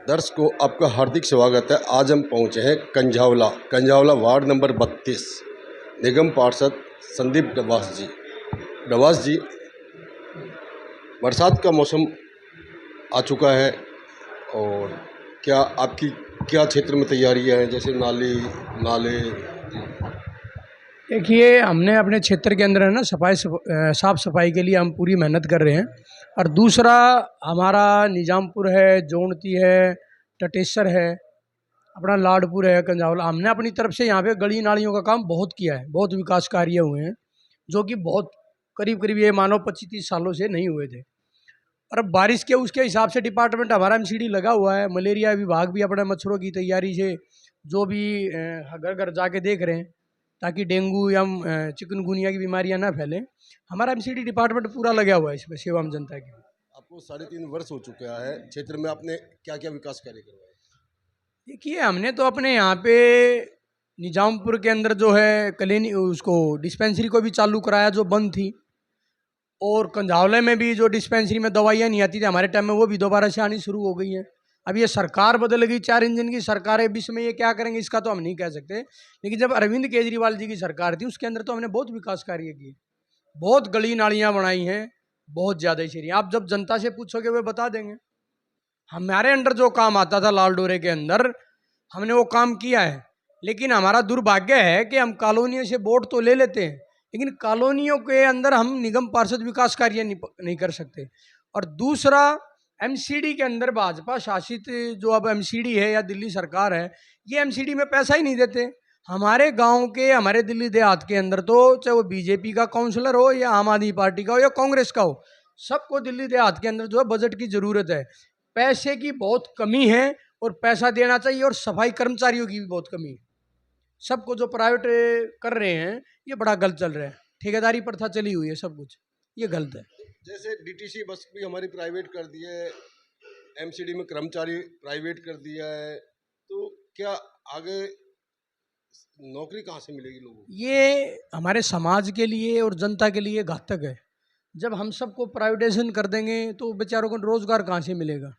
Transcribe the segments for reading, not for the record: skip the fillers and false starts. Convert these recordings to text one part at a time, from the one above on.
दर्शकों आपका हार्दिक स्वागत है। आज हम पहुंचे हैं कंझावला वार्ड नंबर 32 निगम पार्षद संदीप डवास जी। बरसात का मौसम आ चुका है और क्या आपकी क्षेत्र में तैयारियां हैं, जैसे नाले? देखिए, हमने अपने क्षेत्र के अंदर है ना साफ़ सफाई के लिए हम पूरी मेहनत कर रहे हैं। और दूसरा हमारा निजामपुर है, जोनती है, टटेसर है, अपना लाडपुर है, कंझावला। हमने अपनी तरफ से यहाँ पे गली नालियों का काम बहुत किया है, बहुत विकास कार्य हुए हैं जो कि बहुत करीब ये मानो 25-30 सालों से नहीं हुए थे। और अब बारिश के उसके हिसाब से डिपार्टमेंट हमारा एमसीडी लगा हुआ है। मलेरिया विभाग भी अपने मच्छरों की तैयारी से जो भी घर घर जाके देख रहे हैं ताकि डेंगू या चिकनगुनिया की बीमारियां ना फैलें। हमारा एमसीडी डिपार्टमेंट पूरा लगा हुआ है इसमें सेवा में जनता की। आपको 3.5 वर्ष हो चुका है क्षेत्र में, आपने क्या क्या विकास कार्य करवाए? देखिए, हमने तो अपने यहाँ पे निजामपुर के अंदर जो है क्लिनिक उसको डिस्पेंसरी को भी चालू कराया जो बंद थी, और कंझावले में भी जो डिस्पेंसरी में दवाइयाँ नहीं आती थी हमारे टाइम में, वो भी दोबारा से आनी शुरू हो गई हैं। अब ये सरकार बदल गई, 4 इंजन की सरकार है, बीच में ये क्या करेंगे इसका तो हम नहीं कह सकते। लेकिन जब अरविंद केजरीवाल जी की सरकार थी उसके अंदर तो हमने बहुत विकास कार्य किए, बहुत गली नालियाँ बनाई हैं, बहुत ज़्यादा ही। आप जब जनता से पूछोगे वे बता देंगे। हमारे अंडर जो काम आता था लाल डोरे के अंदर, हमने वो काम किया है। लेकिन हमारा दुर्भाग्य है कि हम कॉलोनियों से वोट तो ले लेते हैं, लेकिन कॉलोनियों के अंदर हम निगम पार्षद विकास कार्य नहीं कर सकते। और दूसरा, एमसीडी के अंदर भाजपा शासित जो अब एमसीडी है या दिल्ली सरकार है, ये एमसीडी में पैसा ही नहीं देते। हमारे गांव के, हमारे दिल्ली देहात के अंदर तो चाहे वो बीजेपी का काउंसलर हो या आम आदमी पार्टी का हो या कांग्रेस का हो, सबको दिल्ली देहात के अंदर जो है बजट की ज़रूरत है। पैसे की बहुत कमी है और पैसा देना चाहिए, और सफाई कर्मचारियों की भी बहुत कमी है। सबको जो प्राइवेट कर रहे हैं ये बड़ा गलत चल रहा है, ठेकेदारी प्रथा चली हुई है, सब कुछ ये गलत है। जैसे डीटीसी बस भी हमारी प्राइवेट कर दी है, एमसीडी में कर्मचारी प्राइवेट कर दिया है, तो क्या आगे नौकरी कहाँ से मिलेगी लोगों को? ये हमारे समाज के लिए और जनता के लिए घातक है। जब हम सबको प्राइवेटाइजेशन कर देंगे तो बेचारों को रोजगार कहाँ से मिलेगा?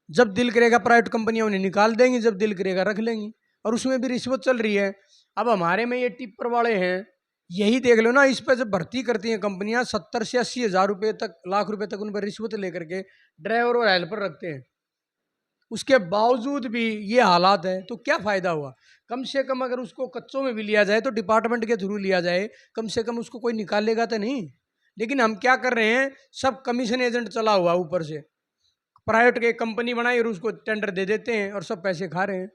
जब दिल करेगा प्राइवेट कंपनियां उन्हें निकाल देंगी, जब दिल करेगा रख लेंगी, और उसमें भी रिश्वत चल रही है। अब हमारे में ये टिप्पर वाले हैं, यही देख लो ना, इस पर जब भर्ती करती हैं कंपनियां 70 से 80 हज़ार रुपये तक, लाख रुपए तक उन पर रिश्वत लेकर के ड्राइवर और हेल्पर रखते हैं। उसके बावजूद भी ये हालात है तो क्या फ़ायदा हुआ? कम से कम अगर उसको कच्चों में भी लिया जाए तो डिपार्टमेंट के थ्रू लिया जाए, कम से कम उसको कोई निकालेगा तो नहीं। लेकिन हम क्या कर रहे हैं, सब कमीशन एजेंट चला हुआ ऊपर से, प्राइवेट की कंपनी बनाई और उसको टेंडर दे देते हैं और सब पैसे खा रहे हैं।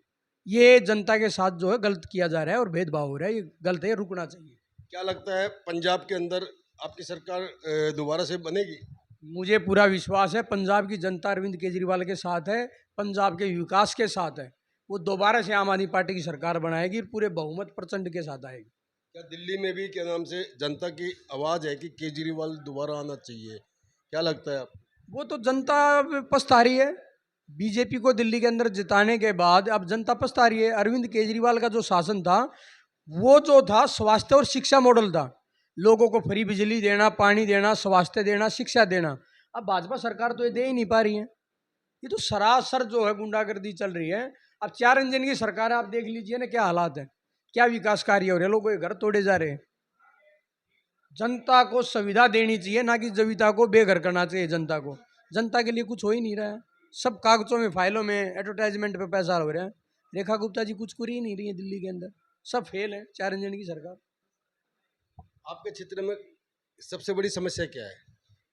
ये जनता के साथ जो है गलत किया जा रहा है और भेदभाव हो रहा है, ये गलत है, ये रुकना चाहिए। क्या लगता है पंजाब के अंदर आपकी सरकार दोबारा से बनेगी? मुझे पूरा विश्वास है पंजाब की जनता अरविंद केजरीवाल के साथ है, पंजाब के विकास के साथ है। वो दोबारा से आम आदमी पार्टी की सरकार बनाएगी, पूरे बहुमत प्रचंड के साथ आएगी। क्या दिल्ली में भी क्या नाम से जनता की आवाज़ है कि केजरीवाल दोबारा आना चाहिए? क्या लगता है आप? वो तो जनता पछता रही है। बीजेपी को दिल्ली के अंदर जिताने के बाद अब जनता पछता रही है। अरविंद केजरीवाल का जो शासन था, वो जो था स्वास्थ्य और शिक्षा मॉडल था, लोगों को फ्री बिजली देना, पानी देना, स्वास्थ्य देना, शिक्षा देना। अब भाजपा सरकार तो ये दे ही नहीं पा रही है। ये तो सरासर जो है गुंडागर्दी चल रही है। अब 4 इंजन की सरकार है, आप देख लीजिए ना क्या हालात है, क्या विकास कार्य हो रहे हैं, लोगों के घर तोड़े जा रहे हैं। जनता को सुविधा देनी चाहिए, ना कि जनता को बेघर करना चाहिए। जनता के लिए कुछ हो ही नहीं रहा है, सब कागजों में, फाइलों में, एडवर्टाइजमेंट पे पैसा हो रहा है। रेखा गुप्ता जी कुछ कर ही नहीं रही है दिल्ली के अंदर, सब फेल है 4 इंजन की सरकार। आपके क्षेत्र में सबसे बड़ी समस्या क्या है?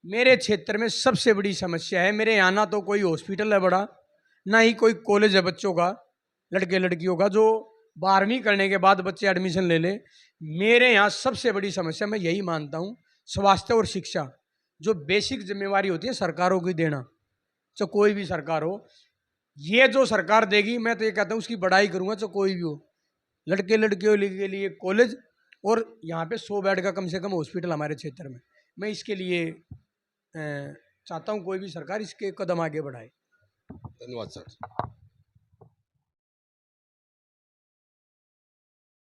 मेरे क्षेत्र में सबसे बड़ी समस्या है, मेरे यहाँ ना तो कोई हॉस्पिटल है बड़ा, ना ही कोई कॉलेज है बच्चों का, लड़के लड़कियों का, जो 12वीं करने के बाद बच्चे एडमिशन ले ले। मेरे यहाँ सबसे बड़ी समस्या मैं यही मानता हूँ, स्वास्थ्य और शिक्षा, जो बेसिक जिम्मेवारी होती है सरकारों की देना, चाहे कोई भी सरकार हो। ये जो सरकार देगी, मैं तो ये कहता हूँ उसकी बड़ाई करूँगा, चाहे कोई भी हो। लड़के लड़कियों के लिए कॉलेज, और यहाँ पे 100 बेड का कम से कम हॉस्पिटल हमारे क्षेत्र में। मैं इसके लिए चाहता हूँ कोई भी सरकार इसके कदम आगे बढ़ाए। धन्यवाद सर।